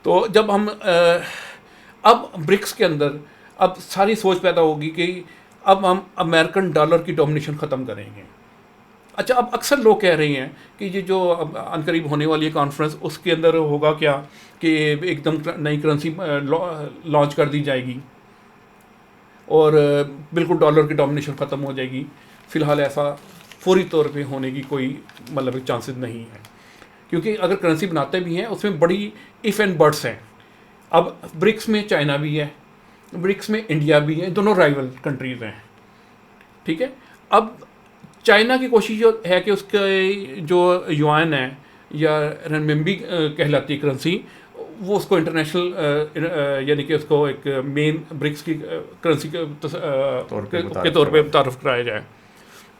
तो जब हम अब ब्रिक्स के अंदर अब सारी सोच पैदा होगी कि अब हम अमेरिकन डॉलर की डोमिनेशन ख़त्म करेंगे। अच्छा, अब अक्सर लोग कह रहे हैं कि ये जो अब अनकरीब होने वाली है कॉन्फ्रेंस, उसके अंदर होगा क्या कि एकदम नई करेंसी लॉन्च कर दी जाएगी और बिल्कुल डॉलर की डोमिनेशन ख़त्म हो जाएगी। फ़िलहाल ऐसा फौरी तौर पे होने की कोई मतलब चांसेस नहीं है, क्योंकि अगर करेंसी बनाते भी हैं उसमें बड़ी इफ़ एंड बट्स हैं। अब ब्रिक्स में चाइना भी है, ब्रिक्स में इंडिया भी है, दोनों राइवल कंट्रीज़ हैं, ठीक है। अब चाइना की कोशिश जो है कि उसके जो युआन है या रनमिंबी कहलाती है करेंसी, वो उसको इंटरनेशनल यानी कि उसको एक मेन ब्रिक्स की करेंसी के तौर पे मुतारफ़ कराया जाए।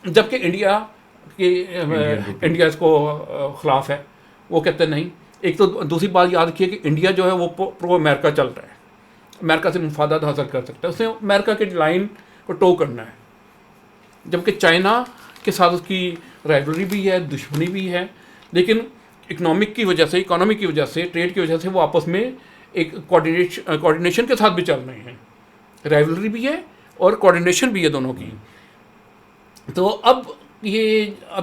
जबकि इंडिया इसको ख़िलाफ़ है, वो कहते हैं नहीं। एक तो दूसरी बात याद रखिए कि इंडिया जो है वो प्रो अमेरिका चल रहा है, अमेरिका से मुफादात हासिल कर सकता है, उसने अमेरिका की लाइन को टो करना है। जबकि चाइना के साथ उसकी राइवलरी भी है, दुश्मनी भी है, लेकिन इकोनॉमी की वजह से, ट्रेड की वजह से वो आपस में एक कोऑर्डिनेशन के साथ भी चल रहे हैं। राइवलरी भी है और कोऑर्डिनेशन भी है दोनों की। तो अब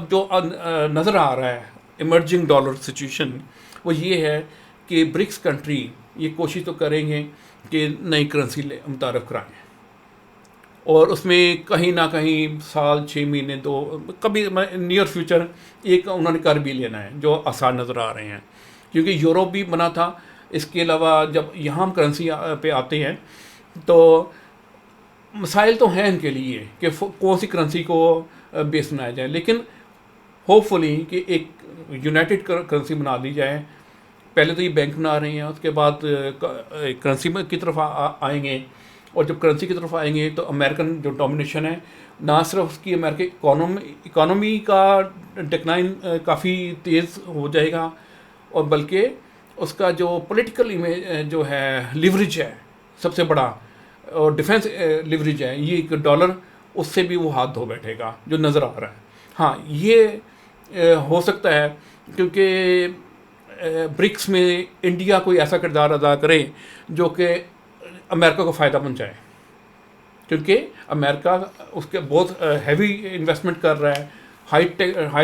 जो नज़र आ रहा है इमर्जिंग डॉलर सिचुएशन, वो ये है कि ब्रिक्स कंट्री ये कोशिश तो करेंगे कि नई करेंसी मुतारफ़ कराएँ, और उसमें कहीं ना कहीं साल 6 महीने दो कभी नियर फ्यूचर एक उन्होंने कर भी लेना है, जो आसान नज़र आ रहे हैं। क्योंकि यूरोप भी बना था। इसके अलावा जब यहाँ हम करेंसी पे आते हैं तो मसाइल तो हैं इनके लिए कि कौन सी करेंसी को बेस बनाया जाए, लेकिन होपफुली कि एक यूनाइटेड करेंसी बना दी जाए। पहले तो ये बैंक बना रहे हैं, उसके बाद करेंसी की तरफ आएंगे, और जब करेंसी की तरफ आएंगे तो अमेरिकन जो डोमिनेशन है, ना सिर्फ उसकी अमेरिकी इकोनॉमी का डिक्लाइन काफ़ी तेज़ हो जाएगा, और बल्कि उसका जो पॉलिटिकल इमेज जो है, लिवरेज है सबसे बड़ा, और डिफेंस लिवरेज है, ये एक डॉलर, उससे भी वो हाथ धो बैठेगा, जो नज़र आ रहा है। हाँ, ये हो सकता है क्योंकि ब्रिक्स में इंडिया कोई ऐसा किरदार अदा करे जो कि अमेरिका को फ़ायदा पहुंचाए, क्योंकि अमेरिका उसके बहुत हैवी इन्वेस्टमेंट कर रहा है, हाई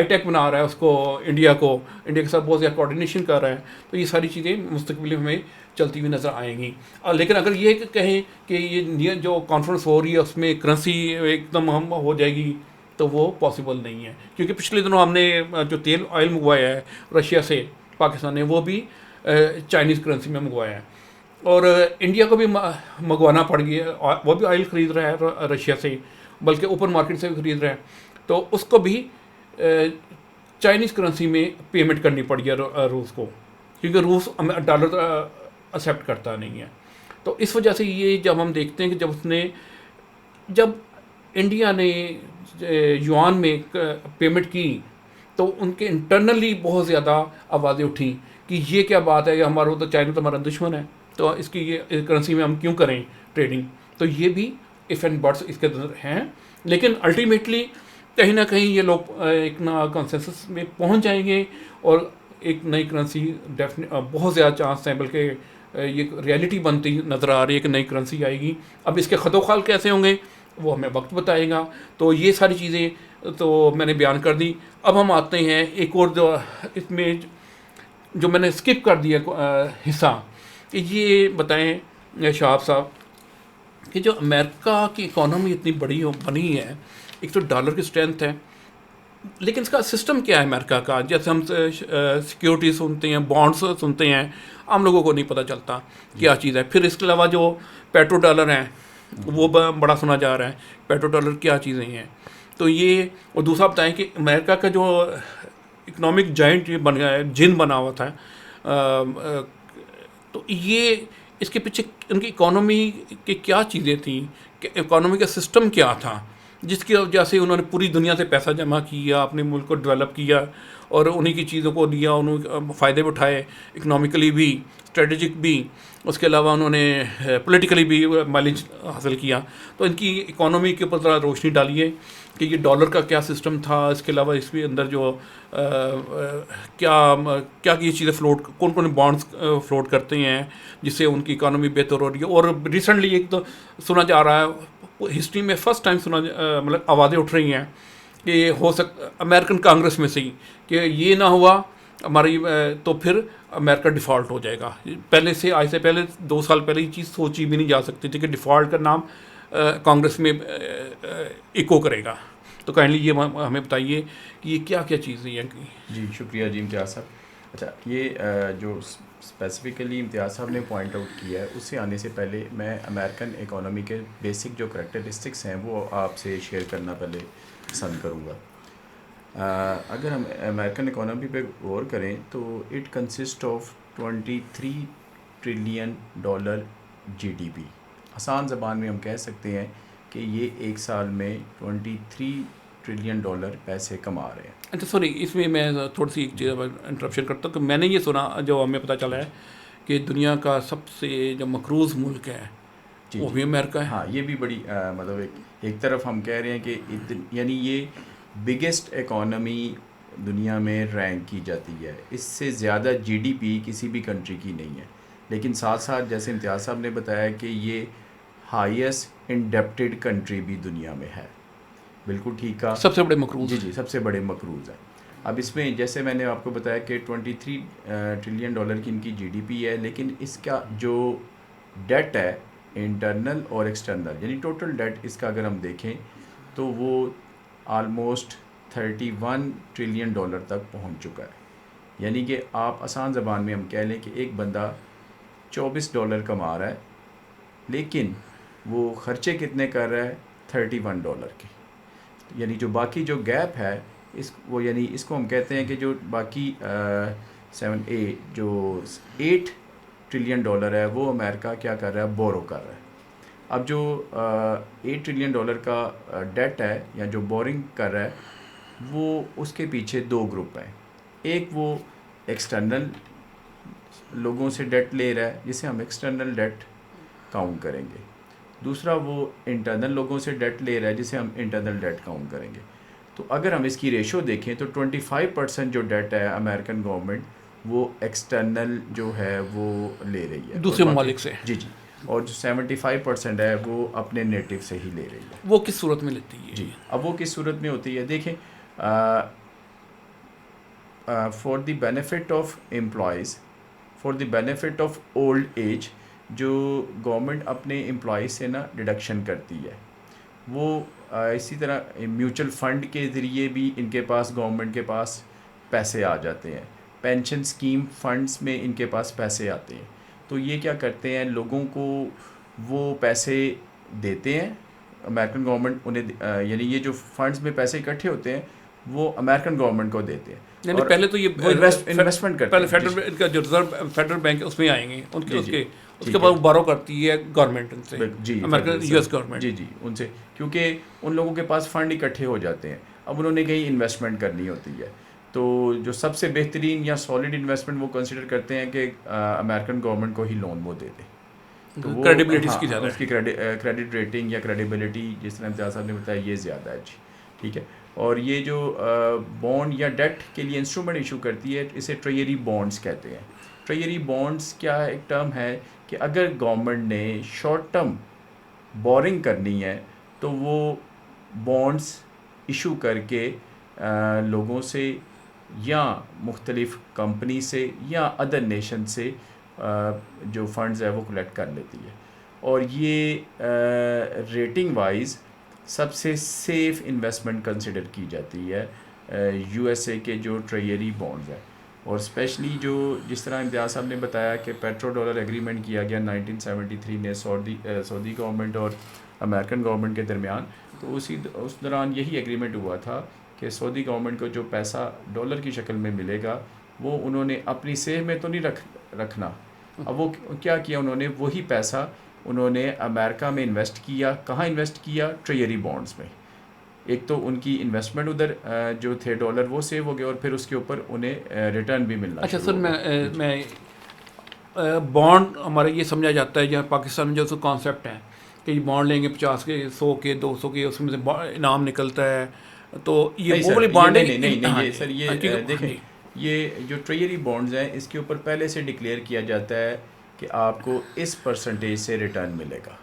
टेक बना रहा है उसको, इंडिया के साथ बहुत ज़्यादा कोऑर्डिनेशन कर रहा है। तो ये सारी चीज़ें मुस्तकबिल में चलती हुई नज़र आएंगी। लेकिन अगर ये कहें कि ये जो कॉन्फ्रेंस हो रही है उसमें करेंसी एकदम हम हो जाएगी, तो वो पॉसिबल नहीं है। क्योंकि पिछले दिनों हमने जो तेल ऑयल मंगवाया है रशिया से पाकिस्तान ने, वो भी चाइनीज़ करेंसी में मंगवाया है, और इंडिया को भी मंगवाना पड़ गया। वो भी ऑयल ख़रीद रहा है रशिया से, बल्कि ओपन मार्केट से भी ख़रीद रहा है, तो उसको भी चाइनीज़ करेंसी में पेमेंट करनी पड़ गया रूस को, क्योंकि रूस डॉलर एक्सेप्ट करता नहीं है। तो इस वजह से ये जब हम देखते हैं कि जब इंडिया ने युआन में पेमेंट की, तो उनके इंटरनली बहुत ज़्यादा आवाज़ें उठी कि ये क्या बात है, हमारा तो चाइना तो हमारा दुश्मन है, तो इसकी ये करेंसी में हम क्यों करें ट्रेडिंग। तो ये भी इफ़ एंड बट्स इसके अंदर हैं, लेकिन अल्टीमेटली कहीं ना कहीं ये लोग एक ना कंसेंसस में पहुंच जाएंगे, और एक नई करेंसी बहुत ज़्यादा चांस है, बल्कि ये रियलिटी बनती नज़र आ रही है कि नई करेंसी आएगी। अब इसके खतोखाल कैसे होंगे वो हमें वक्त बताएगा। तो ये सारी चीज़ें तो मैंने बयान कर दी। अब हम आते हैं एक और जो इसमें जो मैंने स्किप कर दिया हिस्सा, कि ये बताएं शाहब साहब कि जो अमेरिका की इकॉनमी इतनी बड़ी बनी है, एक तो डॉलर की स्ट्रेंथ है, लेकिन इसका सिस्टम क्या है अमेरिका का। जैसे हम सिक्योरिटी सुनते हैं, बॉन्ड्स सुनते हैं, आम लोगों को नहीं पता चलता क्या चीज़ है। फिर इसके अलावा जो पेट्रो डॉलर हैं वो बड़ा सुना जा रहा है, पेट्रो डॉलर क्या चीज़ें हैं। तो ये, और दूसरा बताएं कि अमेरिका का जो इकोनॉमिक जाइंट बन गया है, जिन बना हुआ था, तो ये इसके पीछे उनकी इकोनॉमी की क्या चीज़ें थी, कि इकोनॉमी का सिस्टम क्या था, जिसकी वजह से उन्होंने पूरी दुनिया से पैसा जमा किया, अपने मुल्क को डेवलप किया और उन्हीं की चीज़ों को दिया, उन्होंने फ़ायदे उठाए, इकनॉमिकली भी, स्ट्रेटजिक भी, उसके अलावा उन्होंने पॉलिटिकली भी माइलेज हासिल किया। तो इनकी इकोनॉमी के ऊपर ज़रा रोशनी डालिए कि ये डॉलर का क्या सिस्टम था, इसके अलावा इसके अंदर जो क्या क्या ये चीज़ें फ्लोट, कौन कौन बॉन्ड्स फ्लोट करते हैं जिससे उनकी इकोनॉमी बेहतर हो रही है। और रिसेंटली एक तो सुना जा रहा है, हिस्ट्री में फर्स्ट टाइम सुना मतलब आवाज़ें उठ रही हैं कि हो अमेरिकन कांग्रेस में से ही कि ये ना हुआ हमारी तो फिर अमेरिका डिफ़ॉल्ट हो जाएगा। पहले से आज से पहले 2 साल पहले ये चीज़ सोची भी नहीं जा सकती थी कि डिफ़ॉल्ट का नाम कांग्रेस में इको करेगा। तो काइंडली ये हमें बताइए कि ये क्या क्या चीज़ें हैं। जी शुक्रिया जी इम्तियाज़ साहब। अच्छा, ये जो स्पेसिफिकली इम्तियाज़ साहब ने पॉइंट आउट किया है, उससे आने से पहले मैं अमेरिकन इकोनॉमी के बेसिक जो करैक्टरिस्टिक्स हैं वो आपसे शेयर करना पहले पसंद करूँगा। अगर हम अमेरिकन इकोनॉमी पे गौर करें तो it consist of 23 trillion dollar GDP. आसान ज़बान में हम कह सकते हैं कि ये एक साल में 23 ट्रिलियन डॉलर पैसे कमा रहे हैं। अच्छा सॉरी, इसमें मैं थोड़ी सी एक इंटरप्शन करता हूँ कि मैंने ये सुना, जो हमें पता चला है कि दुनिया का सबसे जो मकरूज़ मुल्क है वो भी अमेरिका है। हाँ, ये भी बड़ी मतलब एक तरफ हम कह रहे हैं कि यानी ये बिगेस्ट इकोनॉमी दुनिया में रैंक की जाती है, इससे ज़्यादा जीडीपी किसी भी कंट्री की नहीं है। लेकिन साथ साथ जैसे इम्तियाज़ साहब ने बताया कि ये हाईएस्ट इंडेप्टेड कंट्री भी दुनिया में है। बिल्कुल ठीक है, सबसे बड़े मकरूज़। जी, सबसे बड़े मकरूज़ है। अब इसमें जैसे मैंने आपको बताया कि 23 ट्रिलियन डॉलर की इनकी जीडीपी है, लेकिन इसका जो डेट है इंटरनल और एक्सटर्नल, यानी टोटल डेट इसका अगर हम देखें तो वो आलमोस्ट 31 ट्रिलियन डॉलर तक पहुंच चुका है। यानी कि आप आसान ज़बान में हम कह लें कि एक बंदा $24 कमा रहा है, लेकिन वो ख़र्चे कितने कर रहा है, 31 डॉलर के। यानी जो बाकी जो गैप है वो, यानी इसको हम कहते हैं कि जो बाकी 8 ट्रिलियन डॉलर है वो अमेरिका क्या कर रहा है, बोरो कर रहा है। अब जो 8 ट्रिलियन डॉलर का डेट है या जो बोरिंग कर रहा है, वो उसके पीछे 2 ग्रुप हैं। एक वो एक्सटर्नल लोगों से डेट ले रहा है, जिसे हम एक्सटर्नल डेट काउंट करेंगे। दूसरा वो इंटरनल लोगों से डेट ले रहा है, जिसे हम इंटरनल डेट काउंट करेंगे। तो अगर हम इसकी रेशो देखें तो 25% जो डेट है अमेरिकन गवर्नमेंट वो एक्सटर्नल जो है वो ले रही है दूसरे ममालिक से। जी, और जो 75% है वो अपने नेटिव से ही ले रही है। वो किस सूरत में लेती है जी, अब वो किस सूरत में होती है देखें। For the benefit of employees, for the benefit of old age, जो गवर्नमेंट अपने एम्प्लॉय से ना डिडक्शन करती है, वो इसी तरह म्यूचुअल फ़ंड के ज़रिए भी इनके पास, गवर्नमेंट के पास पैसे आ जाते हैं। पेंशन स्कीम फंड्स में इनके पास पैसे आते हैं। तो ये क्या करते हैं, लोगों को वो पैसे देते हैं, अमेरिकन गवर्नमेंट उन्हें, यानी ये जो फंड्स में पैसे इकट्ठे होते हैं वो अमेरिकन गवर्नमेंट को देते हैं। यानी पहले तो ये इन्वेस्टमेंट करते पहले हैं। फेडरल, इनका जो रिजर्व फेडरल बैंक है उसमें आएंगे उनके जी, उसके बाद बारो करती है गवर्नमेंट उनसे, जी, अमेरिकन यूएस गवर्नमेंट। जी उनसे, क्योंकि उन लोगों के पास फ़ंड इकट्ठे हो जाते हैं। अब उन्होंने कहीं इन्वेस्टमेंट करनी होती है, तो जो सबसे बेहतरीन या सॉलिड इन्वेस्टमेंट वो कंसिडर करते हैं कि अमेरिकन गवर्नमेंट को ही लोन वो दे दे। तो वो क्रेडिबिलिटी उसकी ज़्यादा है, उसकी क्रेडिट रेटिंग या क्रेडिबिलिटी, जिस तरह इम्तियाज़ साहब ने बताया, ये ज़्यादा है जी, ठीक है। और ये जो बॉन्ड या डेट के लिए इंस्ट्रूमेंट इशू करती है, इसे ट्रेजरी बॉन्ड्स कहते हैं। ट्रेजरी बॉन्ड्स क्या एक टर्म है कि अगर गवर्नमेंट ने शॉर्ट टर्म बोरिंग करनी है तो वो बॉन्ड्स इशू करके लोगों से या मुख्तलिफ़ कंपनी से या अदर नेशन से जो फंड्स है वो कलेक्ट कर लेती है। और ये रेटिंग वाइज सबसे सेफ़ इन्वेस्टमेंट कंसिडर की जाती है यूएसए के जो ट्रेजरी बॉन्ड्स हैं। और स्पेशली जो जिस तरह इम्तियाज़ साहब ने बताया कि पेट्रो डॉलर एग्रीमेंट किया गया 1973 में सऊदी गवर्नमेंट और अमेरिकन गवर्नमेंट के दरमियान, तो उस दौरान यही एग्रीमेंट हुआ था कि सऊदी गवर्नमेंट को जो पैसा डॉलर की शक्ल में मिलेगा वो उन्होंने अपनी सेव में तो नहीं रखना। अब वो क्या किया उन्होंने, वही पैसा उन्होंने अमेरिका में इन्वेस्ट किया। कहाँ इन्वेस्ट किया? ट्रेजरी बॉन्ड्स में। एक तो उनकी इन्वेस्टमेंट उधर जो थे डॉलर वो सेव हो गए और फिर उसके ऊपर उन्हें रिटर्न भी मिलना अच्छा शुरू सर, हो गया। मैं बॉन्ड हमारा ये समझा जाता है, जहाँ पाकिस्तान में जो कॉन्सेप्ट है कि ये बॉन्ड लेंगे 50 के, 100 के, 200 के, उसमें से इनाम निकलता है, तो ये नहीं वो सर, वाली ये बॉन्ड है नहीं नहीं नहीं नहीं, हाँ ये जी, सर ये हाँ देखें, जी। ये जो ट्रेजरी बॉन्ड्स हैं इसके ऊपर पहले से डिक्लेयर किया जाता है कि आपको इस परसेंटेज से रिटर्न मिलेगा।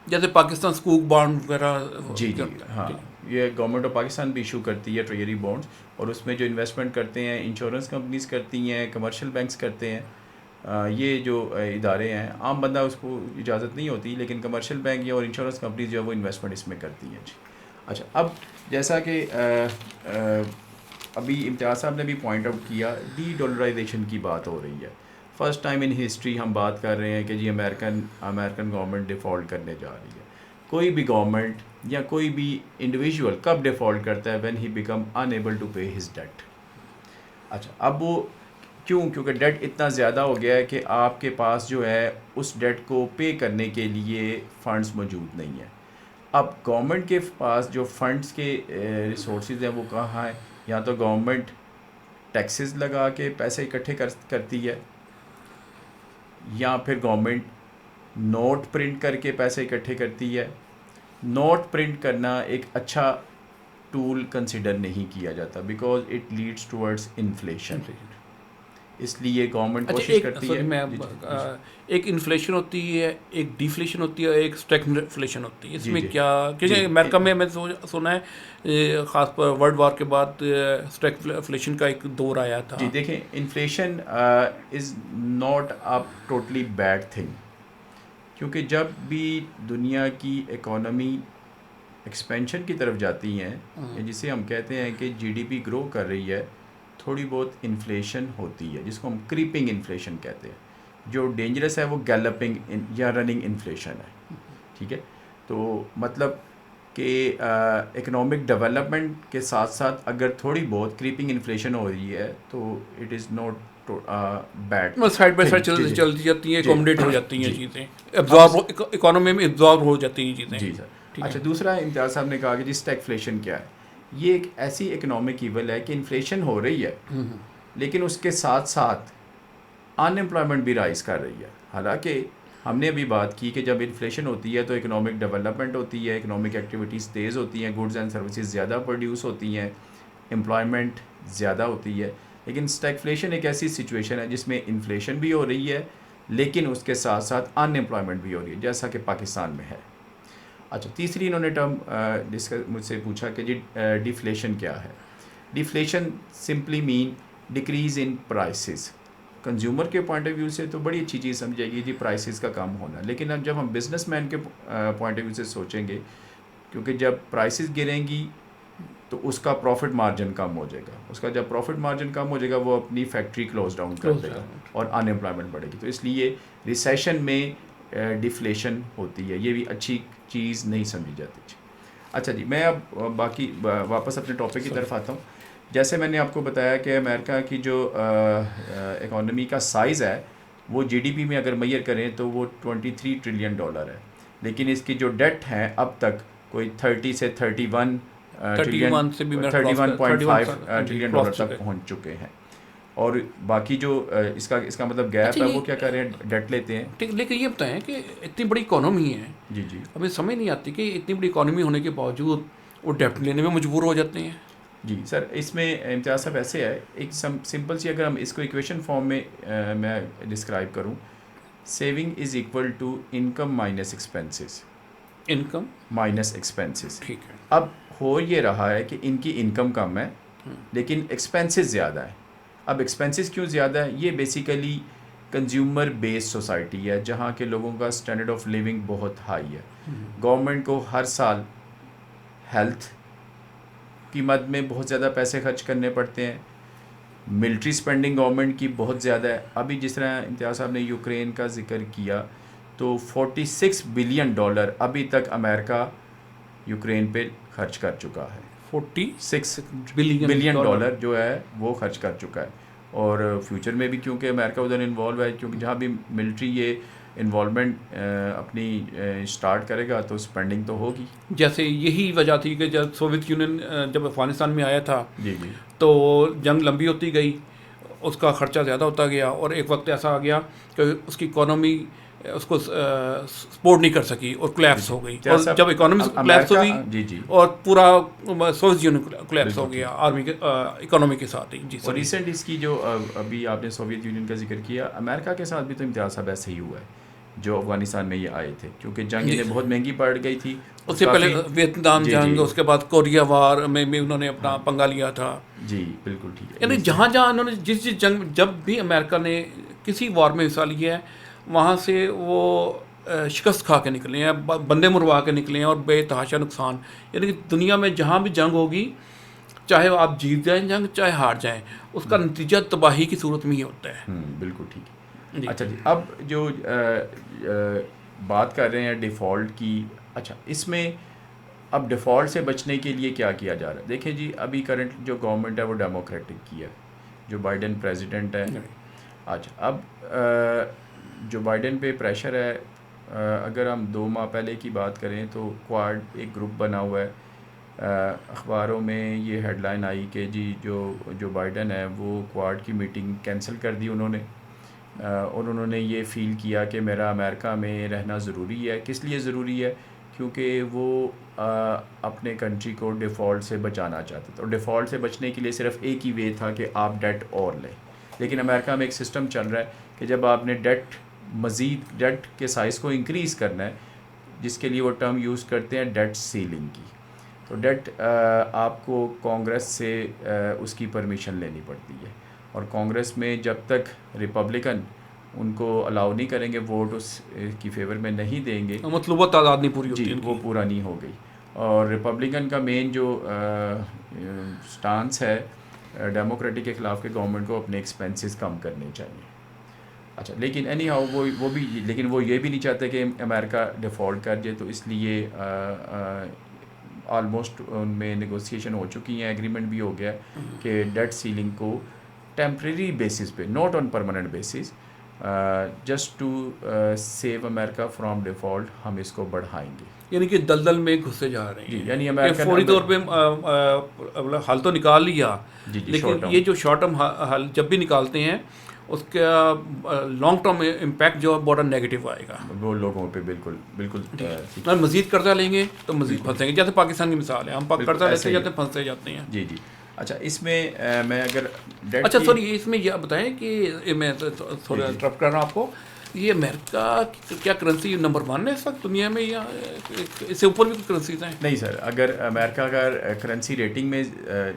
जैसे पाकिस्तान स्कूक बॉन्ड वगैरह जी जी करता है, हाँ, ठीक है। ये गवर्नमेंट ऑफ पाकिस्तान भी इशू करती है ट्रेजरी बॉन्ड्स, और उसमें जो इन्वेस्टमेंट करते हैं इंश्योरेंस कंपनीज करती हैं, कमर्शियल बैंक्स करते हैं। ये जो इदारे हैं, आम बंदा उसको इजाज़त नहीं होती, लेकिन कमर्शियल बैंक या और इंश्योरेंस कंपनीज जो है वो इन्वेस्टमेंट इसमें करती हैं जी। अच्छा, अब जैसा कि अभी इम्तियाज़ साहब ने भी पॉइंट आउट किया, डी डॉलराइजेशन की बात हो रही है। फर्स्ट टाइम इन हिस्ट्री हम बात कर रहे हैं कि जी अमेरिकन गवर्नमेंट डिफ़ॉल्ट करने जा रही है। कोई भी गवर्नमेंट या कोई भी इंडिविजुअल कब डिफ़ॉल्ट करता है? When he become unable to pay his debt. अच्छा, अब वो क्यों? क्योंकि डेट इतना ज़्यादा हो गया है कि आपके पास जो है उस डेट को पे करने के लिए फ़ंड्स मौजूद नहीं है। अब गवर्नमेंट के पास जो फंड्स के रिसोर्सेज हैं वो कहाँ हैं? या तो गवर्नमेंट टैक्सेस लगा के पैसे इकट्ठे करती है, या फिर गवर्नमेंट नोट प्रिंट करके पैसे इकट्ठे करती है। नोट प्रिंट करना एक अच्छा टूल कंसिडर नहीं किया जाता because it leads towards inflation, इसलिए गवर्नमेंट अच्छा, कोशिश एक करती सॉरी है। मैं जी, जी, एक इन्फ्लेशन होती है, एक डिफ्लेशन होती है, एक स्टैग्फ्लेशन होती है, इसमें जी, क्या, क्योंकि जी, अमेरिका में मैं सुना है ख़ास पर वर्ल्ड वार के बाद स्टैग्फ्लेशन का एक दौर आया था। जी, देखें, inflation is not a totally bad thing, क्योंकि जब भी दुनिया की इकोनॉमी एक्सपेंशन की तरफ जाती हैं, जिसे हम कहते हैं कि जीडीपी ग्रो कर रही है, थोड़ी बहुत इन्फ्लेशन होती है जिसको हम क्रीपिंग इन्फ्लेशन कहते हैं। जो डेंजरस है वो गैलपिंग या रनिंग इन्फ्लेशन है, ठीक है। तो मतलब कि इकोनॉमिक डेवलपमेंट के साथ साथ अगर थोड़ी बहुत क्रीपिंग इन्फ्लेशन हो रही है तो it is not bad side by side thing. जी जी चलती जाती हैं, जी एकोमोडेट हो जाती हैं जी। चीज़ें, अब एब्जॉर्ब इकोनॉमी में एब्जॉर्ब हो जाती हैं चीज़ें। जी सर। ठीक अच्छा, है। दूसरा इम्तियाज़ साहब ने कहा कि जी स्टैगफ्लेशन क्या है? ये एक ऐसी इकोनॉमिक ईवल है कि इन्फ्लेशन हो रही है लेकिन उसके साथ साथ अनएम्प्लॉयमेंट भी राइज कर रही है। हालांकि हमने अभी बात की कि जब इन्फ्लेशन होती है तो इकोनॉमिक डेवलपमेंट होती है, इकोनॉमिक एक्टिविटीज़ तेज़ होती हैं, गुड्स एंड सर्विसेज ज़्यादा प्रोड्यूस होती हैं, एम्प्लॉयमेंट ज़्यादा होती है। लेकिन स्टैगफ्लेशन एक ऐसी सिचुएशन है जिसमें इन्फ्लेशन भी हो रही है लेकिन उसके साथ साथ अनएम्प्लॉयमेंट भी हो रही है, जैसा कि पाकिस्तान में है। अच्छा, तीसरी इन्होंने टर्म डिस्कस मुझसे पूछा कि जी डिफ्लेशन क्या है? डिफ्लेशन सिंपली मीन डिक्रीज़ इन प्राइसेस। कंज्यूमर के पॉइंट ऑफ व्यू से तो बड़ी अच्छी चीज़ समझेगी जी प्राइसेस का कम होना, लेकिन अब जब हम बिजनेसमैन के पॉइंट ऑफ व्यू से सोचेंगे, क्योंकि जब प्राइसेस गिरेंगी तो उसका प्रॉफिट मार्जिन कम हो जाएगा, उसका जब प्रॉफिट मार्जिन कम हो जाएगा वो अपनी फैक्ट्री क्लोज डाउन कर देगा और अनएम्प्लॉयमेंट बढ़ेगी। तो इसलिए रिसेशन में डिफ्लेशन होती है, ये भी अच्छी चीज़ नहीं समझी जाती। अच्छा जी, मैं अब बाकी वापस अपने टॉपिक की तरफ आता हूँ। जैसे मैंने आपको बताया कि अमेरिका की जो इकॉनमी का साइज़ है वो जीडीपी में अगर मेजर करें तो वो 23 ट्रिलियन डॉलर है, लेकिन इसकी जो डेट है अब तक कोई 30 से 31 ट्रिलियन, 31.5 ट्रिलियन डॉलर तक पहुँच चुके हैं। और बाकी जो इसका मतलब गैप अच्छा, है वो क्या कर रहे हैं, डेट लेते हैं। ठीक, लेकिन ये बताएं कि इतनी बड़ी इकोनॉमी है, जी जी हमें समझ नहीं आती कि इतनी बड़ी इकोनॉमी होने के बावजूद वो डेप्ट लेने में मजबूर हो जाते हैं। जी सर, इसमें इम्तियाज़ साहब ऐसे है, एक सिंपल सी अगर हम इसको इक्वेशन फॉर्म में मैं डिस्क्राइब करूं, saving is equal to income minus expenses. Income minus expenses, ठीक है। अब हो ये रहा है कि इनकी इनकम कम है लेकिन एक्सपेंसेस ज़्यादा है। अब एक्सपेंसेस क्यों ज़्यादा है? ये बेसिकली कंज्यूमर बेस्ड सोसाइटी है जहाँ के लोगों का स्टैंडर्ड ऑफ लिविंग बहुत हाई है। गवर्नमेंट को हर साल हेल्थ की मद में बहुत ज़्यादा पैसे खर्च करने पड़ते हैं, मिलिट्री स्पेंडिंग गवर्नमेंट की बहुत ज़्यादा है। अभी जिस तरह इम्तियाज़ साहब ने यूक्रेन का जिक्र किया तो 46 बिलियन डॉलर अभी तक अमेरिका यूक्रेन पे खर्च कर चुका है। 46 बिलियन डॉलर जो है वो खर्च कर चुका है, और फ्यूचर में भी क्योंकि अमेरिका उधर इन्वॉल्व है, क्योंकि जहाँ भी मिलिट्री ये इन्वॉल्वमेंट अपनी स्टार्ट करेगा तो स्पेंडिंग तो होगी। जैसे यही वजह थी कि जब सोवियत यूनियन जब अफ़गानिस्तान में आया था जी जी तो जंग लंबी होती गई, उसका ख़र्चा ज़्यादा होता गया और एक वक्त ऐसा आ गया कि उसकी इकोनॉमी उसको सपोर्ट नहीं कर सकी और कोलैप्स हो गई। और जब इकोनॉमी कोलैप्स हुई जी जी और पूरा सोवियत यूनियन कोलैप्स हो बिल्कुल गया आर्मी के इकोनॉमी के साथ ही। जी और सर। रिसेंट इसकी जो अभी आपने सोवियत यूनियन का जिक्र किया, अमेरिका के साथ भी तो इम्तियाज़ साहब ऐसे ही हुआ है जो अफगानिस्तान में ये आए थे, क्योंकि जंग इन्हें बहुत महंगी पड़ गई थी। उससे पहले वियतनाम जी, जंग, जी। उसके बाद कोरिया वार में भी उन्होंने अपना पंगा लिया था। जी बिल्कुल ठीक है। यानी जहाँ जहाँ उन्होंने जिस जिस जंग, जब भी अमेरिका ने किसी वॉर में हिस्सा लिया है वहाँ से वो शिकस्त खा के निकले हैं, बंदे मुरवा के निकले हैं और बेतहाशा नुकसान। यानी कि दुनिया में जहाँ भी जंग होगी, चाहे आप जीत जाएं जंग चाहे हार जाएं, उसका नतीजा तबाही की सूरत में ही होता है। बिल्कुल ठीक है। जी। अच्छा जी, अब जो बात कर रहे हैं डिफ़ॉल्ट की, अच्छा इसमें अब डिफ़ॉल्ट से बचने के लिए क्या किया जा रहा है? देखिए जी, अभी करंट जो गवर्नमेंट है वो डेमोक्रेटिक की है, जो बाइडेन प्रेसिडेंट है। अच्छा अब जो बाइडेन पे प्रेशर है, अगर हम 2 माह पहले की बात करें तो क्वाड एक ग्रुप बना हुआ है। अखबारों में ये हेडलाइन आई कि जी जो बाइडेन है वो क्वाड की मीटिंग कैंसिल कर दी उन्होंने, और उन्होंने ये फ़ील किया कि मेरा अमेरिका में रहना ज़रूरी है। किस लिए ज़रूरी है? क्योंकि वो अपने कंट्री को डिफ़ॉल्ट से बचाना चाहते थे, और डिफ़ॉल्ट से बचने के लिए सिर्फ एक ही वे था कि आप डेट और लें। लेकिन अमेरिका में एक सिस्टम चल रहा है कि जब आपने मज़ीद डेट के साइज़ को इंक्रीज़ करना है, जिसके लिए वो टर्म यूज़ करते हैं डेट सीलिंग की, तो डेट आपको कांग्रेस से उसकी परमिशन लेनी पड़ती है, और कांग्रेस में जब तक रिपब्लिकन उनको अलाउ नहीं करेंगे, वोट उस की फेवर में नहीं देंगे, मतलूबा तादाद नहीं पूरी होती जी उनकी। वो पूरा नहीं हो गई। और रिपब्लिकन का मेन जो स्टांस है डेमोक्रेटिक के ख़िलाफ़ के गवर्नमेंट को अपने एक्सपेंसेस कम करने चाहिए। अच्छा, लेकिन एनी हाउ वो भी, लेकिन वो ये भी नहीं चाहते कि अमेरिका डिफ़ॉल्ट कर जाए, तो इसलिए ऑलमोस्ट उनमें नेगोशिएशन हो चुकी हैं, एग्रीमेंट भी हो गया कि डेट सीलिंग को टेम्प्रेरी बेसिस पे, not on permanent basis, just to save America from default, हम इसको बढ़ाएंगे। यानी कि दलदल में घुसे जा रहे जी, हैं। यानी ये अमेरिकन फौरी तौर पे हल तो निकाल लिया, जी जी लेकिन शॉर्ट टर्म ये जो शॉर्ट टर्म हल जब भी निकालते हैं उसका लॉन्ग टर्म इम्पैक्ट जो है बड़ा नेगेटिव आएगा। वो लोगों पे बिल्कुल बिल्कुल ठीक। अगर मज़ीद कर्जा लेंगे तो मज़ीद फंसेंगे, जैसे पाकिस्तान की मिसाल है, हम बिल्कुल कर्जा ऐसे लेते ही। जाते हैं, फंसते जाते हैं। जी जी। अच्छा, इसमें मैं अगर डेट अच्छा की- सॉरी, इसमें यह बताएं कि मैं थोड़ा जी। इंटरप्ट कर रहा हूँ आपको, ये अमेरिका की क्या करेंसी नंबर 1 है इस वक्त दुनिया में, या इससे ऊपर भी कुछ करेंसीज हैं? नहीं सर, अगर अमेरिका का करेंसी रेटिंग में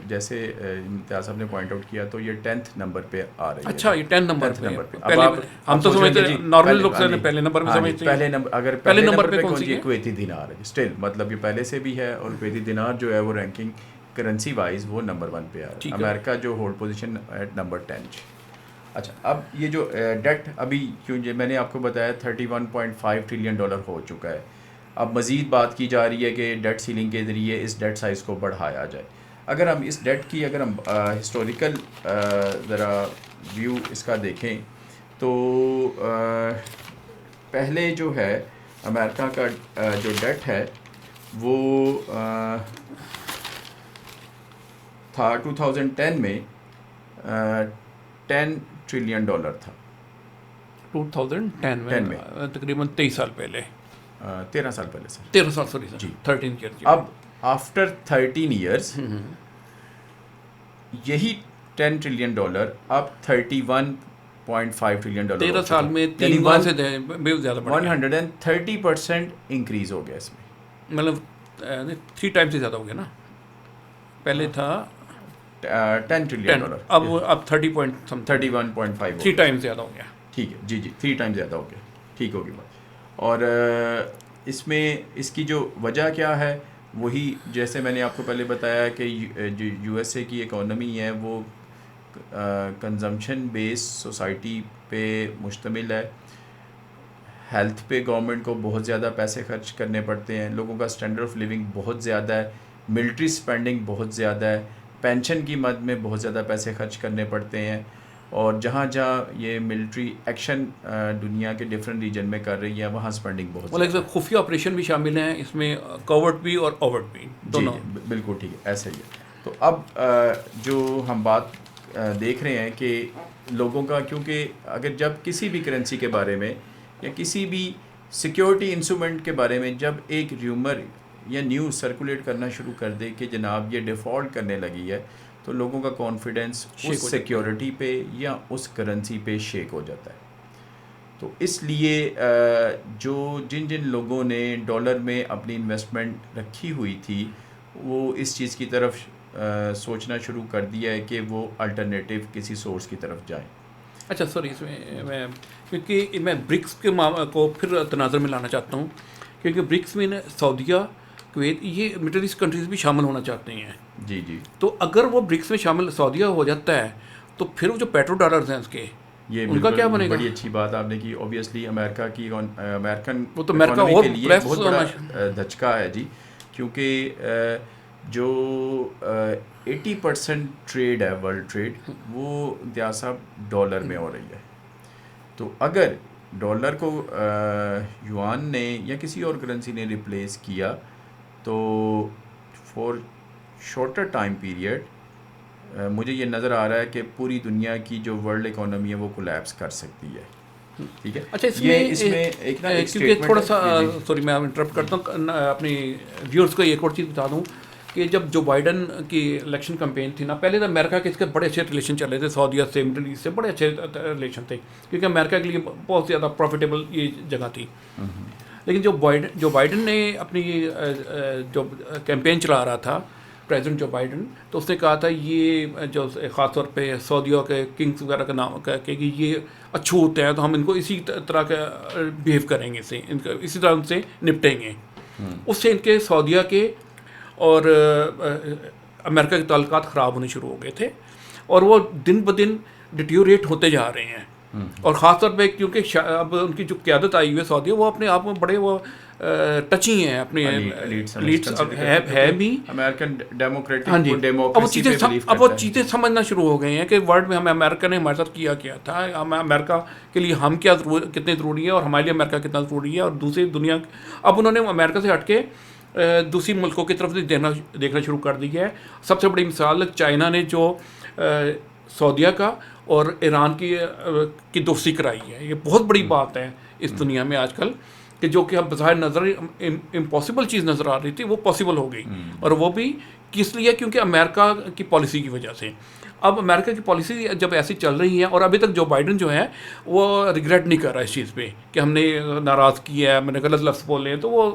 जैसे इम्तियाज़ साहब ने पॉइंट आउट किया, तो ये 10th नंबर पे आ रही है। अच्छा, ये 10 नंबर 10th पे नंबर पे। पहले हम तो समझते हैं नॉर्मल लोग से पहले नंबर में समझते हैं। पहले नंबर, अगर पहले पहले नंबर नंबर पे पे कौन कौन सी सी है? कुवैती दिनार है स्टिल, मतलब ये पहले से भी है, और कुवैती दिनार जो है वो रैंकिंग करेंसी वाइज वो नंबर 1 पे आ रहा ठीक है। है। अमेरिका जो होल्ड पोजीशन एट नंबर 10। अच्छा, अब ये जो डेट अभी क्यों, मैंने आपको बताया $31.5 ट्रिलियन हो चुका है। अब मज़ीद बात की जा रही है कि डेट सीलिंग के ज़रिए इस डेट साइज़ को बढ़ाया जाए। अगर हम इस डेट की, अगर हम हिस्टोरिकल ज़रा व्यू इसका देखें, तो पहले जो है अमेरिका का जो डेट है वो था 2010 में $10 ट्रिलियन था। 2010 10 में तकरीबन 23 साल पहले, 13 साल पहले सर। 13 साल सॉरी सर, जी। 13 ईयर। अब आफ्टर 13 ईयर्स यही $10 ट्रिलियन अब $31.5 ट्रिलियन 13 साल में 3 गुना से बहुत ज़्यादा बढ़ गया, 130% इंक्रीज हो गया इसमें। मतलब 3 टाइम्स से ज़्यादा हो गया ना। पहले था 10 ट्रिलियन 10, अब 30 पॉइंट समथिंग, 31.5 हो 3 गया। टाइम्स ज़्यादा हो गया। ठीक है जी जी, 3 टाइम्स ज़्यादा हो गया, ठीक होगी बात। और इसमें इसकी जो वजह क्या है, वही जैसे मैंने आपको पहले बताया कि जो यूएसए की इकोनॉमी है वो कंजम्पशन बेस्ड सोसाइटी पे मुश्तमिल है। हेल्थ पे गवर्नमेंट को बहुत ज़्यादा पैसे खर्च करने पड़ते हैं, लोगों का स्टैंडर्ड ऑफ लिविंग बहुत ज़्यादा है, मिलिट्री स्पेंडिंग बहुत ज़्यादा है, पेंशन की मद में बहुत ज़्यादा पैसे खर्च करने पड़ते हैं, और जहाँ जहाँ ये मिलिट्री एक्शन दुनिया के डिफरेंट रीजन में कर रही है वहाँ स्पेंडिंग बहुत मतलब एक खुफिया ऑपरेशन भी शामिल हैं इसमें, कवर्ट भी और ओवर्ट भी जी दोनों। जी बिल्कुल ठीक है, ऐसा ही है। तो अब जो हम बात देख रहे हैं कि लोगों का, क्योंकि अगर जब किसी भी करेंसी के बारे में या किसी भी सिक्योरिटी इंस्ट्रूमेंट के बारे में जब एक र्यूमर या न्यूज़ सर्कुलेट करना शुरू कर दे कि जनाब ये डिफ़ॉल्ट करने लगी है, तो लोगों का कॉन्फिडेंस उस सिक्योरिटी पे या उस करेंसी पे शेक हो जाता है। तो इसलिए जो जिन जिन लोगों ने डॉलर में अपनी इन्वेस्टमेंट रखी हुई थी वो इस चीज़ की तरफ सोचना शुरू कर दिया है कि वो अल्टरनेटिव किसी सोर्स की तरफ जाएं। अच्छा सॉरी, इसमें मैं क्योंकि मैं ब्रिक्स के को फिर तनाज़र में लाना चाहता हूँ, क्योंकि ब्रिक्स में सऊदीया, कुवैत, ये मिडल ईस्ट कंट्रीज़ भी शामिल होना चाहते हैं। जी जी। तो अगर वो ब्रिक्स में शामिल सऊदीया हो जाता है तो फिर वो जो पेट्रो डॉलर्स हैं उसके, ये उनका क्या बनेगा? बड़ी अच्छी बात आपने की। ऑब्वियसली अमेरिकन वो तो अमेरिका इकोनॉमी और के लिए प्रेस बहुत बड़ा धचका है जी, क्योंकि जो 80% ट्रेड है, वर्ल्ड ट्रेड, वो इम्तियाज़ साहब डॉलर में हो रही है। तो अगर डॉलर को युआन ने या किसी और करेंसी ने रिप्लेस किया तो फॉर शॉर्टर टाइम पीरियड मुझे ये नज़र आ रहा है कि पूरी दुनिया की जो वर्ल्ड इकोनॉमी है वो कोलैप्स कर सकती है। ठीक है। अच्छा, इसमें एक ना एक क्योंकि थोड़ा सा स्टेटमेंट सॉरी मैं इंटरप्ट करता हूँ अपनी व्यूअर्स को एक और चीज़ बता दूँ कि जब जो बाइडन की इलेक्शन कैंपेन थी ना, पहले तो अमेरिका के इसके बड़े अच्छे रिलेशन चल रहे थे, सऊदीया से, मिडल ईस्ट से बड़े अच्छे रिलेशन थे, क्योंकि अमेरिका के लिए बहुत ज़्यादा प्रॉफिटेबल ये जगह थी। लेकिन जो बाइडन ने अपनी जो कैंपेन चला रहा था, प्रेसिडेंट जो बाइडन, तो उसने कहा था ये जो ख़ास तौर पे सऊदीया के किंग्स वगैरह का नाम कह के कि ये अछूत हैं, तो हम इनको इसी तरह का बिहेव करेंगे, इसी तरह उनसे निपटेंगे। उससे इनके सऊदीया के और अमेरिका के ताल्लुकात ख़राब होने शुरू हो गए थे और वो दिन ब दिन डिट्योरेट होते जा रहे हैं। और ख़ास तौर पे क्योंकि अब उनकी जो क़यादत आई हुई है सऊदी, वो अपने आप में बड़े वो टची हैं, अपने लीड्स है भी अमेरिकन डेमोक्रेटिक। हाँ जी। अब वो चीज़ें समझना शुरू हो गए हैं कि वर्ल्ड में हमें अमेरिका ने हमारे साथ किया क्या था, हमें अमेरिका के लिए हम कितने ज़रूरी है और हमारे लिए अमेरिका कितना ज़रूरी है, और दूसरी दुनिया अब उन्होंने अमेरिका से हट के दूसरी मुल्कों की तरफ से देखना शुरू कर दिया है। सबसे बड़ी मिसाल चाइना ने जो सऊदीया का और ईरान की दोस्ती कराई है। ये बहुत बड़ी बात है इस दुनिया में आजकल, कि जो कि हम बाहर नज़र इम्पॉसिबल चीज़ नज़र आ रही थी वो पॉसिबल हो गई। और वो भी किस लिए? क्योंकि अमेरिका की पॉलिसी की वजह से। अब अमेरिका की पॉलिसी जब ऐसी चल रही है, और अभी तक जो बाइडन जो है वो रिग्रेट नहीं कर रहा है इस चीज़ पे कि हमने नाराज़ किया है, मैंने गलत लफ्ज़ बोले हैं, तो वो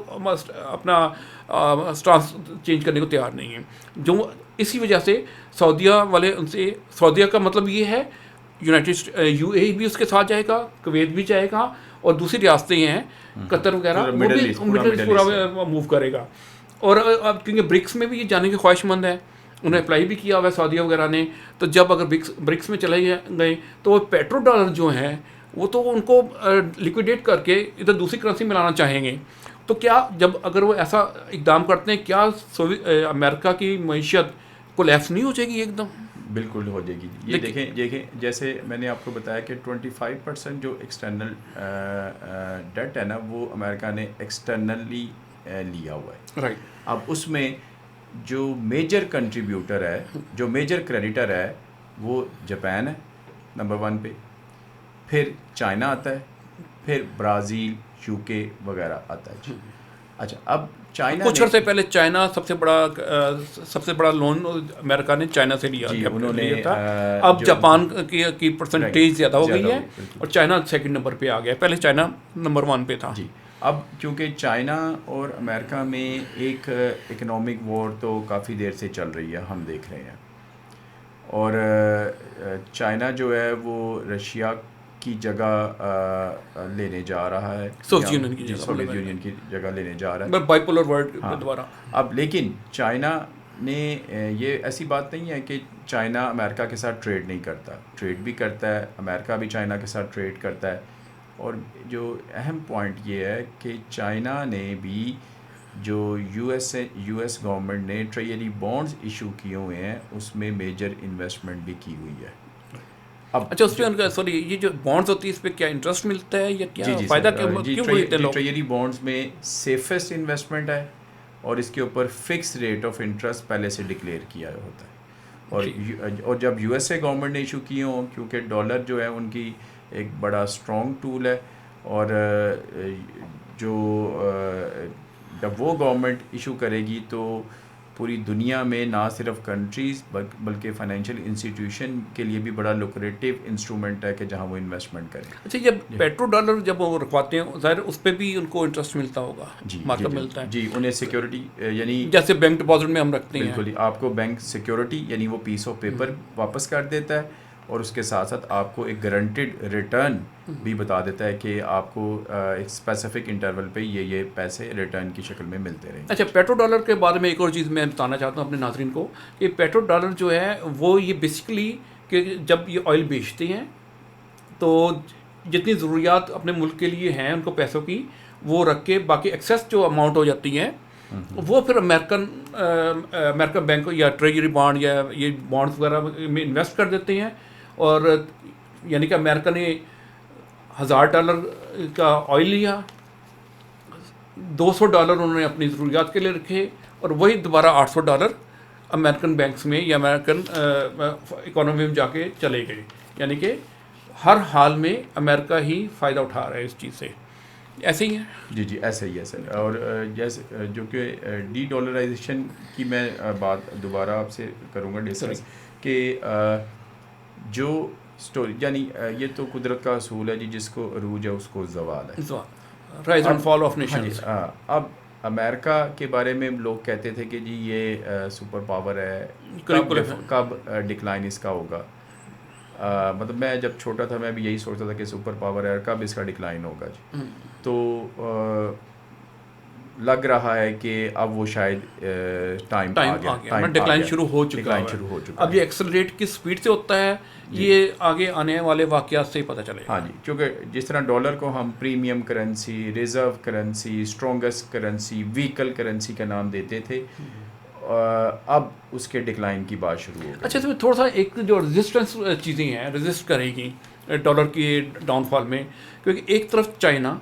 अपना स्टांस चेंज करने को तैयार नहीं है। जो इसी वजह से सऊदीया वाले उनसे, सऊदीया का मतलब ये है UAE भी उसके साथ जाएगा, कुवैत भी जाएगा, और दूसरी रियासतें हैं कतर वगैरह, वो भी मिडल ईस्ट पूरा मूव करेगा। और अब क्योंकि ब्रिक्स में भी ये जाने की ख्वाहिशमंद है, उन्हें अप्लाई भी किया हुआ है सऊदीया वगैरह ने। तो जब अगर ब्रिक्स में चले गए तो वो पेट्रो डॉलर जो हैं वो तो उनको लिक्विडेट करके इधर दूसरी करेंसी में लाना चाहेंगे। तो क्या जब अगर वो ऐसा इकदाम करते हैं, क्या अमेरिका की मईशत कोलैप्स नहीं हो जाएगी एकदम? बिल्कुल हो जाएगी। ये देखें जैसे मैंने आपको बताया कि 25% जो एक्सटर्नल डेट है ना, वो अमेरिका ने एक्सटर्नली लिया हुआ है। राइट। अब उसमें जो मेजर कंट्रीब्यूटर है, जो मेजर क्रेडिटर है, वो जापान है नंबर 1 पे, फिर चाइना आता है, फिर ब्राज़ील, UK वगैरह आता है। अच्छा, अब चाइना कुछ अर्से पहले चाइना सबसे बड़ा लोन अमेरिका ने चाइना से लिया, उन्होंने था। अब जापान की परसेंटेज ज़्यादा हो गई है और चाइना सेकंड नंबर पे आ गया, पहले चाइना नंबर 1 पे था जी। अब क्योंकि चाइना और अमेरिका में एक इकोनॉमिक वॉर तो काफ़ी देर से चल रही है, हम देख रहे हैं, और चाइना जो है वो रशिया की जगह लेने जा रहा है, सोवियत यूनियन की जगह लेने जा रहा है बाइपोलर वर्ल्ड द्वारा। अब लेकिन चाइना ने ये ऐसी बात नहीं है कि चाइना अमेरिका के साथ ट्रेड नहीं करता, ट्रेड भी करता है, अमेरिका भी चाइना के साथ ट्रेड करता है। और जो अहम पॉइंट ये है कि चाइना ने भी जो यूएस गवर्नमेंट ने ट्रेजरी बॉन्ड्स इशू किए हुए हैं उसमें मेजर इन्वेस्टमेंट भी की हुई है। अब अच्छा, उस पर सॉरी, ये जो बॉन्ड्स होती है इस पर क्या इंटरेस्ट मिलता है या क्या जी फ़ायदा सर, क्यों खरीदते हैं लोग? ट्रेजरी बॉन्ड्स में सेफेस्ट इन्वेस्टमेंट है और इसके ऊपर फिक्स रेट ऑफ इंटरेस्ट पहले से डिक्लेयर किया होता है। और जब यूएसए गवर्नमेंट ने इशू किए हों, क्योंकि डॉलर जो है उनकी एक बड़ा स्ट्रॉन्ग टूल है, और जो जब वो गवर्नमेंट इशू करेगी तो पूरी दुनिया में ना सिर्फ कंट्रीज़ बल्कि फाइनेंशियल इंस्टीट्यूशन के लिए भी बड़ा लुक्रेटिव इंस्ट्रूमेंट है कि जहां वो इन्वेस्टमेंट करें। अच्छा, जब पेट्रो डॉलर जब वो रखवाते हैं ज़ाहिर उस पर भी उनको इंटरेस्ट मिलता होगा, मार्कअप मिलता है जी, उन्हें सिक्योरिटी यानी जैसे बैंक डिपॉजिट में हम रखते हैं। बिल्कुल ही आपको बैंक सिक्योरिटी यानी वो पीस ऑफ पेपर वापस कर देता है, और उसके साथ साथ आपको एक गारंटेड रिटर्न भी बता देता है कि आपको एक स्पेसिफिक इंटरवल पे ये पैसे रिटर्न की शक्ल में मिलते रहेंगे। अच्छा, पेट्रो डॉलर के बारे में एक और चीज़ मैं बताना चाहता हूँ अपने नाज़रीन को कि पेट्रो डॉलर जो है वो ये बेसिकली कि जब ये ऑयल बेचते हैं तो जितनी ज़रूरियात अपने मुल्क के लिए हैं उनको पैसों की, वो रख के बाकी एक्सेस जो अमाउंट हो जाती हैं वो फिर अमेरिकन बैंक या ट्रेजरी बॉन्ड या ये बॉन्ड्स वगैरह में इन्वेस्ट कर देते हैं। और यानी कि अमेरिका ने $1000 का ऑयल लिया, $200 उन्होंने अपनी ज़रूरियात के लिए रखे, और वही दोबारा $800 अमेरिकन बैंक्स में या अमेरिकन इकोनॉमी में जाके चले गए। यानी कि हर हाल में अमेरिका ही फ़ायदा उठा रहा है इस चीज़ से। ऐसे ही है जी जी, ऐसे ही है सर। और जैसे जो कि डी डॉलराइजेशन की मैं बात दोबारा आपसे करूँगा डिस्कस कि जो स्टोरी यानी ये तो कुदरत का असूल है जी, जिसको अरूज है उसको जवाल है, rise and fall of Nations. अब अमेरिका के बारे में लोग कहते थे कि जी ये सुपर पावर है, कब डिक्लाइन इसका होगा। मतलब मैं जब छोटा था मैं भी यही सोचता था कि सुपर पावर है, कब इसका डिक्लाइन होगा जी। तो लग रहा है कि अब वो शायद टाइम आ गया, डिक्लाइन शुरू हो चुका है। अब ये एक्सेलरेट किस स्पीड से होता है ये आगे आने वाले वाक़यात से ही पता चलेगा। हाँ जी, क्योंकि जिस तरह डॉलर को हम premium currency, reserve currency, strongest currency, vehicle currency का नाम देते थे, अब उसके डिक्लाइन की बात शुरू हो गई। अच्छा, इसमें थोड़ा सा एक जो रेजिस्टेंस चीज़ें हैं रेजिस्ट करेगी डॉलर की डाउनफॉल में, क्योंकि एक तरफ चाइना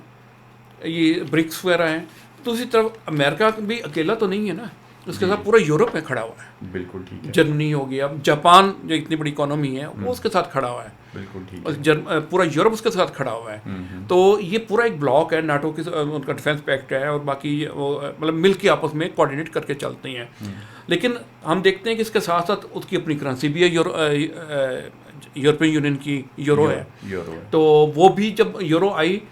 ये ब्रिक्स वगैरह हैं, दूसरी तरफ अमेरिका भी अकेला तो नहीं है ना, उसके साथ पूरा यूरोप में खड़ा हुआ है। बिल्कुल ठीक है। जर्मनी हो गया, जापान जो इतनी बड़ी इकोनॉमी है वो उसके साथ खड़ा हुआ है। बिल्कुल ठीक है। और पूरा यूरोप उसके साथ खड़ा हुआ है। तो ये पूरा एक ब्लॉक है, नाटो की उनका डिफेंस पैक्ट है, और बाकी वो मतलब मिल के आपस में कोऑर्डिनेट करके चलते हैं। लेकिन हम देखते हैं कि इसके साथ साथ उसकी अपनी करेंसी भी है, यूरोपियन यूनियन की यूरो है। तो वो भी जब यूरो आई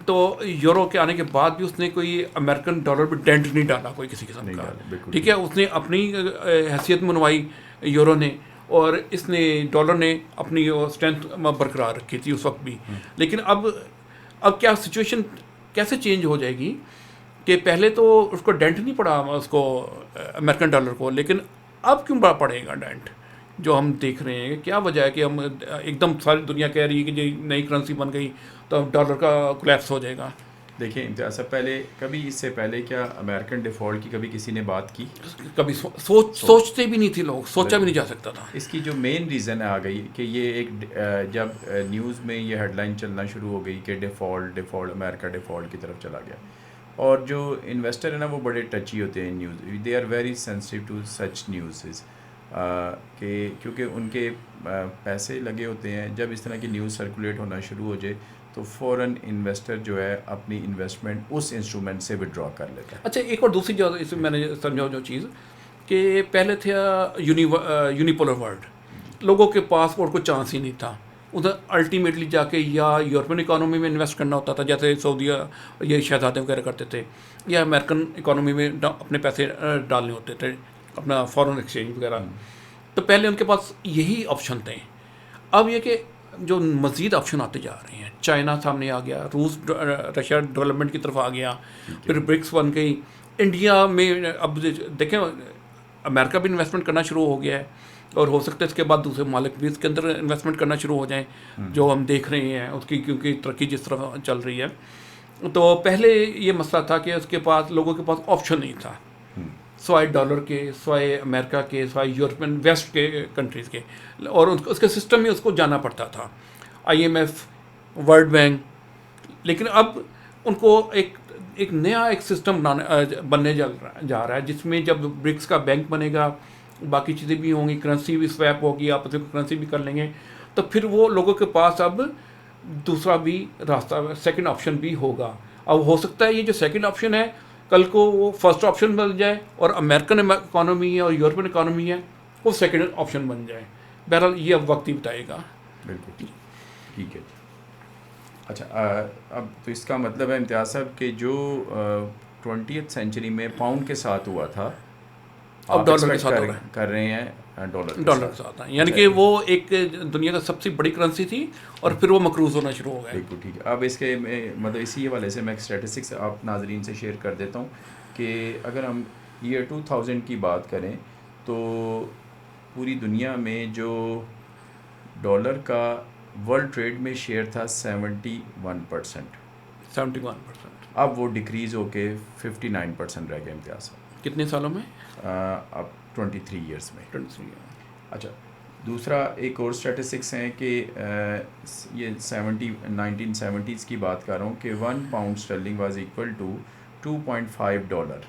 तो यूरो के आने के बाद भी उसने कोई अमेरिकन डॉलर पर डेंट नहीं डाला कोई किसी किस्म का, ठीक है। उसने अपनी हैसियत मनवाई यूरो ने, और इसने डॉलर ने अपनी स्ट्रेंथ बरकरार रखी थी उस वक्त भी। लेकिन अब क्या सिचुएशन कैसे चेंज हो जाएगी कि पहले तो उसको डेंट नहीं पड़ा उसको अमेरिकन डॉलर को, लेकिन अब क्यों बड़ा पड़ेगा डेंट जो हम देख रहे हैं? क्या वजह है कि हम एकदम सारी दुनिया कह रही है कि जो नई करेंसी बन गई तो डॉलर का कोलैप्स हो जाएगा? देखिए इम्तियाज़ साहब, पहले कभी इससे पहले क्या अमेरिकन डिफ़ॉल्ट की कभी किसी ने बात की? कभी सोचते भी नहीं थे लोग, सोचा भी नहीं जा सकता था। इसकी जो मेन रीज़न आ गई कि ये एक जब न्यूज़ में ये हेडलाइन चलना शुरू हो गई कि डिफ़ॉल्ट अमेरिका डिफ़ॉल्ट की तरफ चला गया, और जो इन्वेस्टर है ना वो बड़े टची होते हैं news, they are very sensitive to such news कि क्योंकि उनके पैसे लगे होते हैं। जब इस तरह की न्यूज़ सर्कुलेट होना शुरू हो जाए तो फ़ौरन इन्वेस्टर जो है अपनी इन्वेस्टमेंट उस इंस्ट्रूमेंट से विड्रॉ कर लेता है। अच्छा, एक और दूसरी जो इसमें मैंने समझा जो चीज़ कि पहले था यूनिपोलर वर्ल्ड, लोगों के पास और कोई चांस ही नहीं था। उधर अल्टीमेटली जाके या यूरोपियन इकोनॉमी में इन्वेस्ट करना होता था, जैसे सऊदीया ये शहजादे वगैरह करते थे, या अमेरिकन इकोनॉमी में अपने पैसे डालने होते थे, अपना फॉरेन एक्सचेंज वगैरह। तो पहले उनके पास यही ऑप्शन थे। अब ये कि जो मज़ीद ऑप्शन आते जा रहे हैं, चाइना सामने आ गया, रूस रशिया डेवलपमेंट की तरफ आ गया, फिर ब्रिक्स बन गई, इंडिया में अब देखें अमेरिका भी इन्वेस्टमेंट करना शुरू हो गया है, और हो सकता है इसके बाद दूसरे मालिक भी इसके अंदर इन्वेस्टमेंट करना शुरू हो जाएं, जो हम देख रहे हैं उसकी, क्योंकि तरक्की जिस तरह चल रही है। तो पहले ये मसला था कि उसके पास लोगों के पास ऑप्शन नहीं था स्वाय डॉलर के, स्वाय अमेरिका के, स्वाय यूरोपियन वेस्ट के कंट्रीज़ के, और उसके सिस्टम में उसको जाना पड़ता था, IMF, वर्ल्ड बैंक। लेकिन अब उनको एक नया एक सिस्टम बनने जा रहा है, जिसमें जब ब्रिक्स का बैंक बनेगा, बाकी चीज़ें भी होंगी, करेंसी भी स्वैप होगी, आपस में करेंसी भी कर लेंगे, तो फिर वो लोगों के पास अब दूसरा भी रास्ता, सेकंड ऑप्शन भी होगा। अब हो सकता है ये जो सेकंड ऑप्शन है कल को वो फर्स्ट ऑप्शन बन जाए, और अमेरिकन इकॉनमी है और यूरोपियन इकॉनमी है वो सेकंड ऑप्शन बन जाए। बहरहाल ये अब वक्त ही बताएगा। बिल्कुल ठीक है। अच्छा, अब तो इसका मतलब है इम्तियाज़ साहब कि जो 20th सेंचुरी में पाउंड के साथ हुआ था, अब डॉलर के साथ कर रहे हैं डॉलर के साथ। यानी कि वो एक दुनिया का सबसे बड़ी करेंसी थी और फिर वो मकरूज़ होना शुरू हो गया। बिल्कुल ठीक है। अब इसके मतलब इसी हवाले से मैं एक स्टैटिस्टिक्स आप नाजरीन से शेयर कर देता हूँ कि अगर हम ईयर 2000 की बात करें तो पूरी दुनिया में जो डॉलर का वर्ल्ड ट्रेड में शेयर था 71%। 71%। अब वो डिक्रीज़ होके 59% रह गया इम्तियाज़ साहब। कितने सालों में? अब 23 ईयर्स में। 23। अच्छा, दूसरा एक और स्टैटिस्टिक्स हैं कि ये 1970s की बात कर रहा हूँ कि 1 pound sterling was equal to $2.5,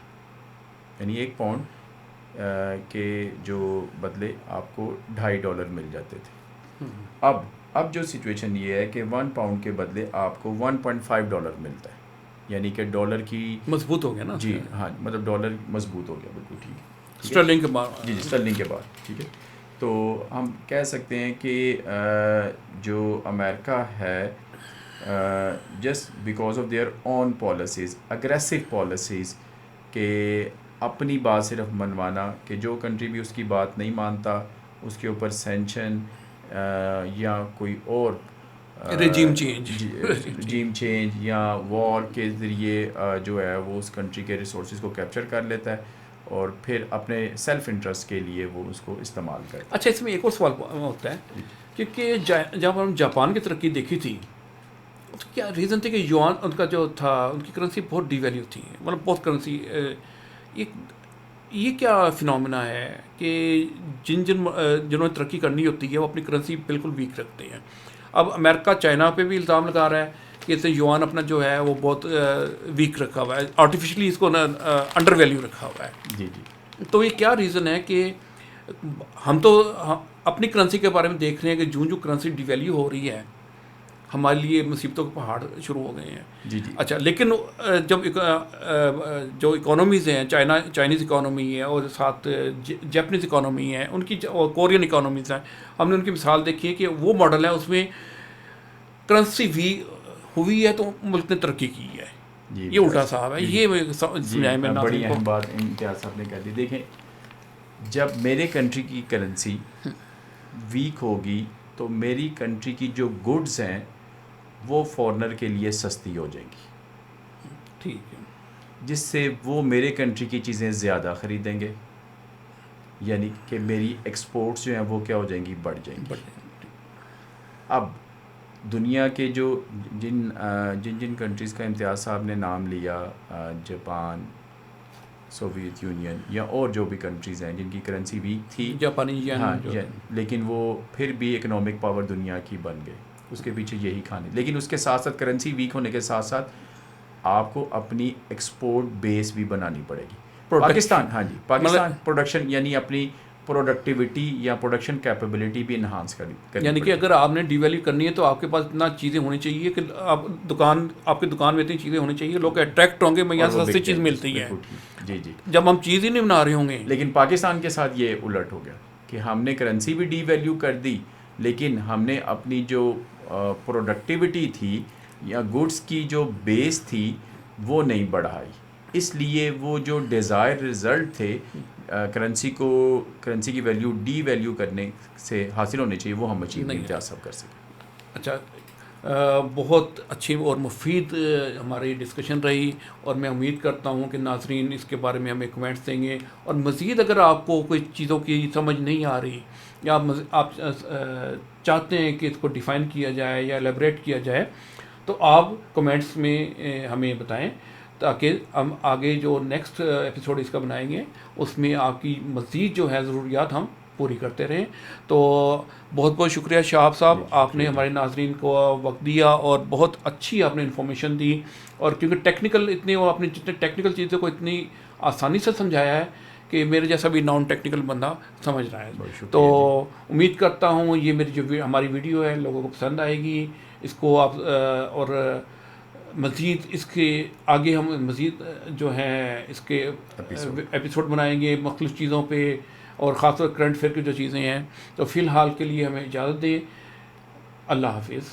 यानी 1 पाउंड के जो बदले आपको $2.5 मिल जाते थे। अब जो सिचुएशन ये है कि 1 पाउंड के बदले आपको $1.5 मिलता है, यानी कि डॉलर की मजबूत हो गया ना। जी हाँ, मतलब डॉलर मजबूत हो गया। बिल्कुल ठीक है। स्टर्लिंग के बाद। जी स्टर्लिंग के बाद ठीक है। तो हम कह सकते हैं कि जो अमेरिका है, just because of their own policies, aggressive policies, के अपनी बात सिर्फ मनवाना, कि जो कंट्री भी उसकी बात नहीं मानता उसके ऊपर सेंशन या कोई और रेजिम चेंज या वॉर के ज़रिए जो है वो उस कंट्री के रिसोर्सेज को कैप्चर कर लेता है और फिर अपने सेल्फ इंटरेस्ट के लिए वो उसको इस्तेमाल करता है। अच्छा, इसमें एक और सवाल होता है, क्योंकि जब हम जापान की तरक्की देखी थी तो क्या रीज़न थे कि युआन उनका जो था, उनकी करेंसी बहुत डिवैल्यू थी, मतलब बहुत करेंसी। ये क्या फिनोमेना है कि जिन्होंने तरक्की करनी होती है वो अपनी करेंसी बिल्कुल वीक रखते हैं। अब अमेरिका चाइना पे भी इल्ज़ाम लगा रहा है कि इससे युआन अपना जो है वो बहुत वीक रखा हुआ है, आर्टिफिशियली इसको ना अंडर वैल्यू रखा हुआ है। जी। तो ये क्या रीज़न है कि हम अपनी करेंसी के बारे में देख रहे हैं कि जो करेंसी डिवैल्यू हो रही है हमारे लिए मुसीबतों के पहाड़ शुरू हो गए हैं। जी। अच्छा, लेकिन जब जो इकोनॉमीज़ हैं, चाइनीज़ इकोनॉमी है और साथ जापानीज़ इकोनॉमी है, उनकी और कोरियन इकोनॉमीज़ हैं, हमने उनकी मिसाल देखी है कि वो मॉडल है उसमें करेंसी हुई है तो मुल्क ने तरक्की की है। ये उल्टा साहब है। ये समझाए मैं ना। बड़ी अहम बात इम्तियाज़ साहब ने कह दी। देखें, जब मेरे कंट्री की करेंसी वीक होगी तो मेरी कंट्री की जो गुड्स हैं वो फॉरेनर के लिए सस्ती हो जाएंगी, ठीक है, जिससे वो मेरे कंट्री की चीज़ें ज़्यादा ख़रीदेंगे, यानी कि मेरी एक्सपोर्ट्स जो हैं वो क्या हो जाएंगी, बढ़ जाएंगी। अब दुनिया के जो जिन कंट्रीज़ का इम्तियाज़ साहब ने नाम लिया, जापान, सोवियत यूनियन या और जो भी कंट्रीज़ हैं जिनकी करेंसी वीक थी, जापानी येन, हाँ, लेकिन वो फिर भी इकनॉमिक पावर दुनिया की बन गए, उसके पीछे यही कहानी। लेकिन उसके साथ साथ करेंसी वीक होने के साथ साथ आपको अपनी एक्सपोर्ट बेस भी बनानी पड़ेगी। पाकिस्तान, हाँ जी, पाकिस्तान प्रोडक्शन यानी अपनी प्रोडक्टिविटी या प्रोडक्शन कैपेबिलिटी भी इन्हांस करनी, यानी कि अगर आपने डिवैल्यू करनी है तो आपके पास इतना चीज़ें होनी चाहिए कि आपकी दुकान में इतनी चीज़ें होनी चाहिए, लोग अट्रैक्ट होंगे, मैं यहाँ सस्ती चीज़ मिलती है। जी। जब हम चीज़ ही नहीं बना रहे होंगे। लेकिन पाकिस्तान के साथ ये उलट हो गया कि हमने करेंसी भी डिवैल्यू कर दी, लेकिन हमने अपनी जो प्रोडक्टिविटी थी या गुड्स की जो बेस थी वो नहीं बढ़ाई, इसलिए वो जो डिज़ायर रिज़ल्ट थे करेंसी की वैल्यू डी वैल्यू करने से हासिल होने चाहिए, वो हम अचीव नहीं कर सके। अच्छा, बहुत अच्छी और मुफीद हमारी डिस्कशन रही और मैं उम्मीद करता हूँ कि नाज़रीन इसके बारे में हमें कमेंट्स देंगे, और मज़ीद अगर आपको कोई चीज़ों की समझ नहीं आ रही या आप चाहते हैं कि इसको डिफ़ाइन किया जाए या एलेबरेट किया जाए तो आप कमेंट्स में हमें बताएं ताकि हम आगे जो नेक्स्ट एपिसोड इसका बनाएंगे उसमें आपकी मज़ीद जो है ज़रूरियात हम पूरी करते रहें। तो बहुत बहुत शुक्रिया शाहाब साहब, आपने हमारे नाजरीन को वक्त दिया और बहुत अच्छी आपने इन्फॉर्मेशन दी। और क्योंकि टेक्निकल इतनी, और आपने जितने टेक्निकल चीज़ों को इतनी आसानी से समझाया है कि मेरे जैसा भी नॉन टेक्निकल बंदा समझ रहा है। तो उम्मीद करता हूँ ये मेरी जो हमारी वीडियो है लोगों को पसंद आएगी। इसको आप और मज़ीद इसके आगे हम मज़ीद जो है इसके एपिसोड बनाएंगे मुख्तलिफ़ चीज़ों पे, और ख़ासतौर करंट अफेयर की जो चीज़ें हैं। तो फ़िलहाल के लिए हमें इजाज़त दें। अल्लाह हाफिज़।